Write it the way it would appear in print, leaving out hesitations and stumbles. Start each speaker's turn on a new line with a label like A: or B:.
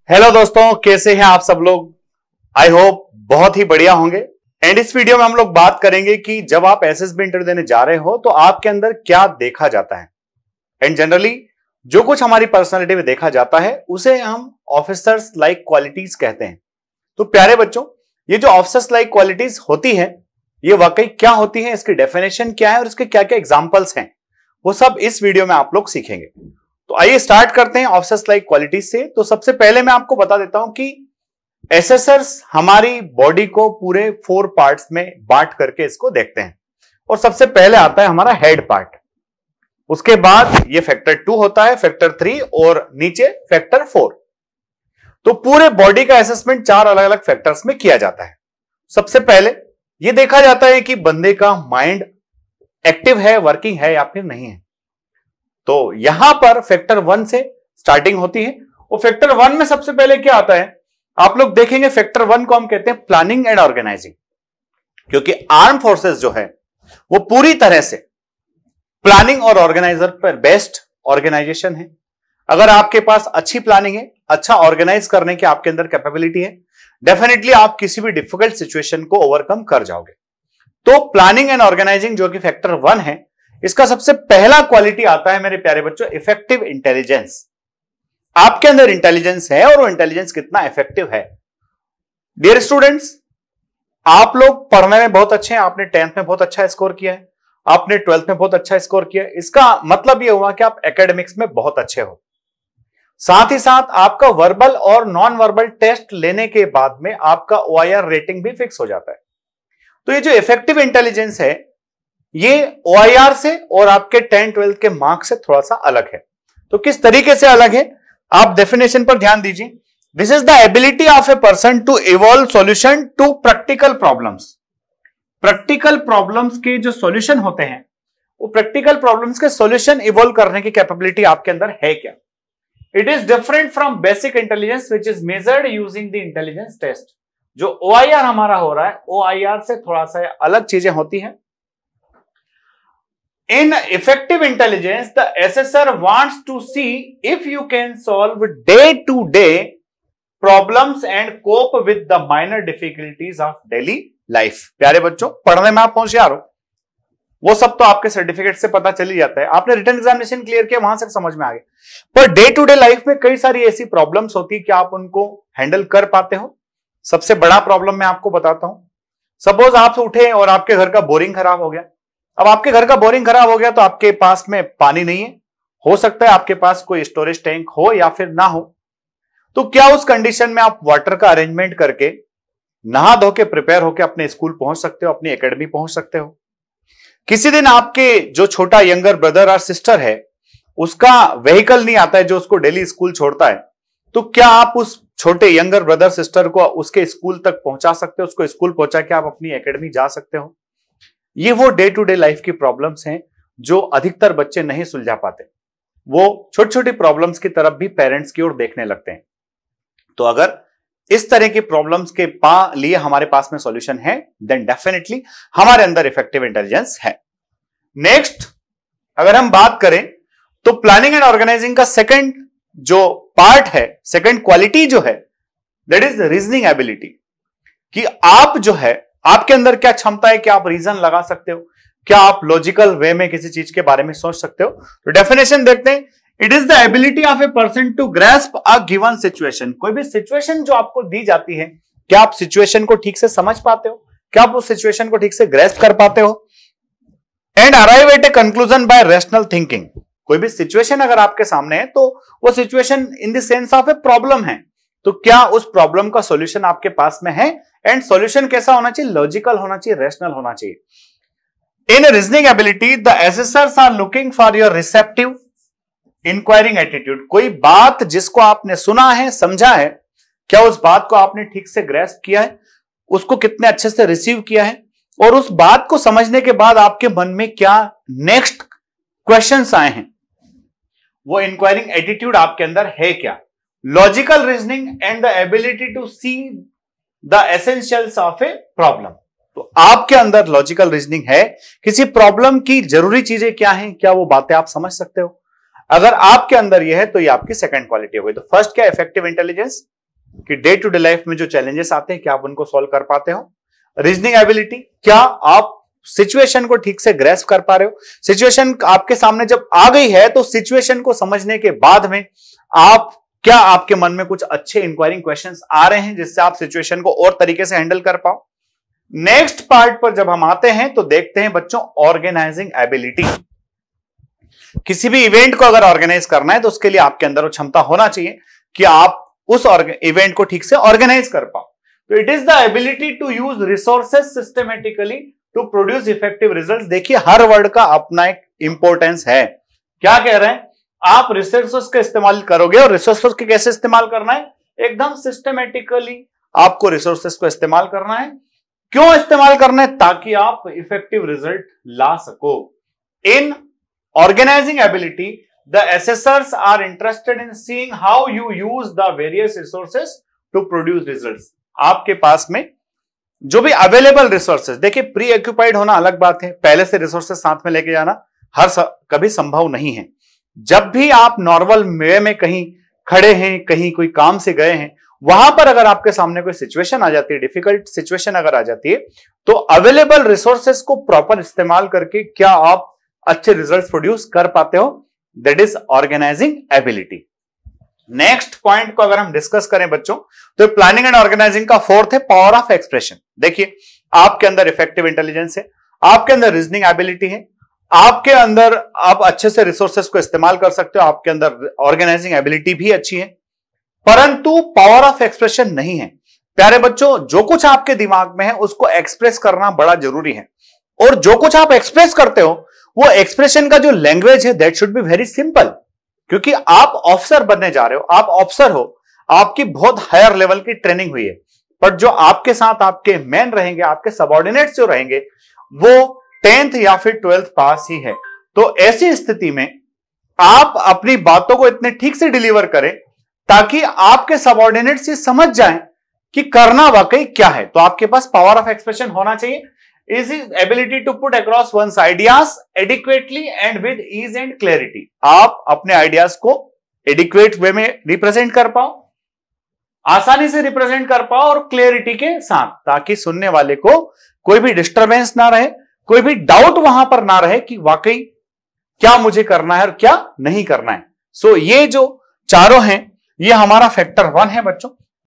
A: Hello दोस्तों, कैसे हैं आप सब लोग। आई होप बहुत ही बढ़िया होंगे। एंड इस वीडियो में हम लोग बात करेंगे कि जब आप एसएसबी इंटरव्यू देने जा रहे हो तो आपके अंदर क्या देखा जाता है। एंड जनरली जो कुछ हमारी पर्सनालिटी में देखा जाता है उसे हम ऑफिसर्स लाइक क्वालिटीज कहते हैं। तो प्यारे बच्चों, ये जो ऑफिसर्स लाइक क्वालिटीज होती है ये वाकई क्या होती है, इसकी डेफिनेशन क्या है और इसके क्या क्या एग्जाम्पल्स हैं, वो सब इस वीडियो में आप लोग सीखेंगे। तो आइए स्टार्ट करते हैं ऑफिसर्स लाइक क्वालिटीज से। तो सबसे पहले मैं आपको बता देता हूं कि एसेसर्स हमारी बॉडी को पूरे 4 पार्ट्स में बांट करके इसको देखते हैं। और सबसे पहले आता है हमारा हेड पार्ट, उसके बाद ये फैक्टर 2 होता है, फैक्टर 3 और नीचे फैक्टर 4। तो पूरे बॉडी का असेसमेंट 4 अलग अलग फैक्टर्स में किया जाता है। सबसे पहले ये देखा जाता है कि बंदे का माइंड एक्टिव है, वर्किंग है या फिर नहीं है। तो यहां पर फैक्टर 1 से स्टार्टिंग होती है। और फैक्टर 1 में सबसे पहले क्या आता है, आप लोग देखेंगे फैक्टर 1 को हम कहते हैं प्लानिंग एंड ऑर्गेनाइजिंग। क्योंकि आर्म फोर्सेस जो है वो पूरी तरह से प्लानिंग और ऑर्गेनाइजर पर बेस्ड ऑर्गेनाइजेशन है। अगर आपके पास अच्छी प्लानिंग है, अच्छा ऑर्गेनाइज करने की आपके अंदर कैपेबिलिटी है, डेफिनेटली आप किसी भी डिफिकल्ट सिचुएशन को ओवरकम कर जाओगे। तो प्लानिंग एंड ऑर्गेनाइजिंग जो कि फैक्टर 1 है, इसका सबसे पहला क्वालिटी आता है मेरे प्यारे बच्चों इफेक्टिव इंटेलिजेंस। आपके अंदर इंटेलिजेंस है और वो इंटेलिजेंस कितना इफेक्टिव है। डियर स्टूडेंट्स, आप लोग पढ़ने में बहुत अच्छे हैं, आपने 10th में बहुत अच्छा स्कोर किया है, आपने 12th में बहुत अच्छा स्कोर किया है। इसका मतलब यह हुआ कि आप एकेडमिक्स में बहुत अच्छे हो। साथ ही साथ आपका वर्बल और नॉन वर्बल टेस्ट लेने के बाद में आपका OIR रेटिंग भी फिक्स हो जाता है। तो ये जो इफेक्टिव इंटेलिजेंस है ये OIR से और आपके 10th-12th के मार्क्स से थोड़ा सा अलग है। तो किस तरीके से अलग है, आप डेफिनेशन पर ध्यान दीजिए। This is the ability of a person to evolve solution to practical problems. Practical problems के जो सॉल्यूशन होते हैं वो प्रैक्टिकल प्रॉब्लम्स के सॉल्यूशन इवॉल्व करने की कैपेबिलिटी आपके अंदर है क्या। It is different from basic intelligence which is measured using the intelligence test. जो OIR हमारा हो रहा है OIR से थोड़ा सा अलग चीजें होती हैं। In effective intelligence, the assessor wants to see if you can solve day-to-day problems and cope with the minor difficulties of daily life. प्यारे बच्चों, पढ़ने में आप होशियार हो, वो सब तो आपके सर्टिफिकेट से पता चल ही जाता है। आपने रिटन एग्जामिनेशन क्लियर किया, वहां से समझ में आ गया। Per day to day life में कई सारी ऐसी प्रॉब्लम्स होती है कि आप उनको हैंडल कर पाते हो। सबसे बड़ा प्रॉब्लम मैं आपको बताता हूं। सपोज आप उठे और आपके घर का बोरिंग खराब हो गया। अब आपके घर का बोरिंग खराब हो गया तो आपके पास में पानी नहीं है, हो सकता है आपके पास कोई स्टोरेज टैंक हो या फिर ना हो। तो क्या उस कंडीशन में आप वाटर का अरेंजमेंट करके नहा धो के प्रिपेयर होकर अपने स्कूल पहुंच सकते हो, अपनी एकेडमी पहुंच सकते हो। किसी दिन आपके जो छोटा यंगर ब्रदर और सिस्टर है उसका व्हीकल नहीं आता है जो उसको डेली स्कूल छोड़ता है, तो क्या आप उस छोटे यंगर ब्रदर सिस्टर को उसके स्कूल तक पहुंचा सकते हो, उसको स्कूल पहुंचा के आप अपनी एकेडमी जा सकते हो। ये वो डे टू डे लाइफ की प्रॉब्लम्स हैं जो अधिकतर बच्चे नहीं सुलझा पाते। वो छोटी छोटी प्रॉब्लम्स की तरफ भी पेरेंट्स की ओर देखने लगते हैं। तो अगर इस तरह की प्रॉब्लम्स के लिए हमारे पास में सॉल्यूशन है, देन डेफिनेटली हमारे अंदर इफेक्टिव इंटेलिजेंस है। नेक्स्ट अगर हम बात करें तो प्लानिंग एंड ऑर्गेनाइजिंग का सेकंड जो पार्ट है, सेकंड क्वालिटी जो है, दैट इज रीजनिंग एबिलिटी। कि आप जो है आपके अंदर क्या क्षमता है कि आप रीजन लगा सकते हो, क्या आप लॉजिकल वे में किसी चीज के बारे में सोच सकते हो। तो डेफिनेशन देखते हैं। It is the ability of a person to grasp a given situation. कोई भी सिचुएशन जो आपको दी जाती है, क्या आप सिचुएशन को ठीक से समझ पाते हो, क्या आप उस सिचुएशन को ठीक से ग्रैस्प कर पाते हो। And arrive at a conclusion bye rational thinking. कोई भी सिचुएशन अगर आपके सामने है तो वो situation in the sense of a problem है, तो क्या उस प्रॉब्लम का सॉल्यूशन आपके पास में है। एंड सॉल्यूशन कैसा होना चाहिए, लॉजिकल होना चाहिए, रैशनल होना चाहिए। In reasoning ability the assessors are looking for your receptive inquiring attitude. कोई बात जिसको आपने सुना है, समझा है, क्या उस बात को आपने ठीक से ग्रैस्प किया है, उसको कितने अच्छे से रिसीव किया है, और उस बात को समझने के बाद आपके मन में क्या नेक्स्ट क्वेश्चंस आए हैं, वो इंक्वायरिंग एटीट्यूड आपके अंदर है क्या। Logical reasoning and the ability to see the essentials of a problem. तो आपके अंदर लॉजिकल रीजनिंग है, किसी प्रॉब्लम की जरूरी चीजें क्या हैं, क्या वो बातें आप समझ सकते हो। अगर आपके अंदर यह है तो ये आपकी सेकंड क्वालिटी हो गई। तो फर्स्ट क्या, इफेक्टिव इंटेलिजेंस, कि डे टू डे लाइफ में जो चैलेंजेस आते हैं क्या आप उनको सॉल्व कर पाते हो। रीजनिंग एबिलिटी, क्या आप सिचुएशन को ठीक से ग्रेस्प कर पा रहे हो। सिचुएशन आपके सामने जब आ गई है तो सिचुएशन को समझने के बाद में क्या आपके मन में कुछ अच्छे इंक्वायरिंग क्वेश्चंस आ रहे हैं जिससे आप सिचुएशन को और तरीके से हैंडल कर पाओ। नेक्स्ट पार्ट पर जब हम आते हैं तो देखते हैं बच्चों ऑर्गेनाइजिंग एबिलिटी। किसी भी इवेंट को अगर ऑर्गेनाइज करना है तो उसके लिए आपके अंदर वो क्षमता होना चाहिए कि आप उस इवेंट को ठीक से ऑर्गेनाइज कर पाओ। तो it is the ability to use resources systematically to produce effective results. देखिए हर वर्ड का अपना एक इंपॉर्टेंस है। क्या कह रहे हैं, आप रिसोर्सेस का इस्तेमाल करोगे और रिसोर्सेस के कैसे इस्तेमाल करना है, एकदम सिस्टमेटिकली आपको रिसोर्सेस को इस्तेमाल करना है। क्यों इस्तेमाल करना है, ताकि आप इफेक्टिव रिजल्ट ला सको। In organising ability the assessors are interested in seeing how you use the various resources to produce results. आपके पास में जो भी अवेलेबल रिसोर्सेस, देखिए प्री ऑक्यूपाइड होना अलग बात है, पहले से रिसोर्सेस साथ में लेके जाना कभी संभव नहीं है। जब भी आप नॉर्मल वे में कहीं खड़े हैं, कहीं कोई काम से गए हैं, वहां पर अगर आपके सामने कोई सिचुएशन आ जाती है, डिफिकल्ट सिचुएशन अगर आ जाती है, तो अवेलेबल रिसोर्सेस को प्रॉपर इस्तेमाल करके क्या आप अच्छे रिजल्ट्स प्रोड्यूस कर पाते हो, that is organising ability. Next point को अगर हम डिस्कस करें बच्चों, तो प्लानिंग एंड ऑर्गेनाइजिंग का फोर्थ है पावर ऑफ एक्सप्रेशन। देखिए आपके अंदर इफेक्टिव इंटेलिजेंस है, आपके अंदर रीजनिंग एबिलिटी है, आपके अंदर आप अच्छे से रिसोर्सेस को इस्तेमाल कर सकते हो, आपके अंदर ऑर्गेनाइजिंग एबिलिटी भी अच्छी है, परंतु पावर ऑफ एक्सप्रेशन नहीं है। प्यारे बच्चों, जो कुछ आपके दिमाग में है उसको एक्सप्रेस करना बड़ा जरूरी है, और जो कुछ आप एक्सप्रेस करते हो वो एक्सप्रेशन का जो लैंग्वेज है that should be very simple. क्योंकि आप ऑफिसर बनने जा रहे हो, आप ऑफिसर हो, आपकी बहुत हायर लेवल की ट्रेनिंग हुई है, पर जो आपके साथ आपके मैन रहेंगे, आपके सबऑर्डिनेट्स जो रहेंगे, वो 10th या फिर 12th पास ही है। तो ऐसी स्थिति में आप अपनी बातों को इतने ठीक से डिलीवर करें ताकि आपके सबऑर्डिनेट्स ये समझ जाएं कि करना वाकई क्या है। तो आपके पास पावर ऑफ एक्सप्रेशन होना चाहिए। is his ability to put across one's ideas adequately and with ease and clarity। आप अपने आइडियाज को एडिक्वेट वे में रिप्रेजेंट कर पाओ, आसानी से रिप्रेजेंट कर पाओ और क्लियरिटी के साथ, ताकि सुनने वाले को कोई भी डिस्टरबेंस ना रहे, कोई भी डाउट वहां पर ना रहे कि वाकई क्या मुझे करना है और क्या नहीं करना है। सो ये जो चारों हैं ये हमारा फैक्टर 1 है बच्चों।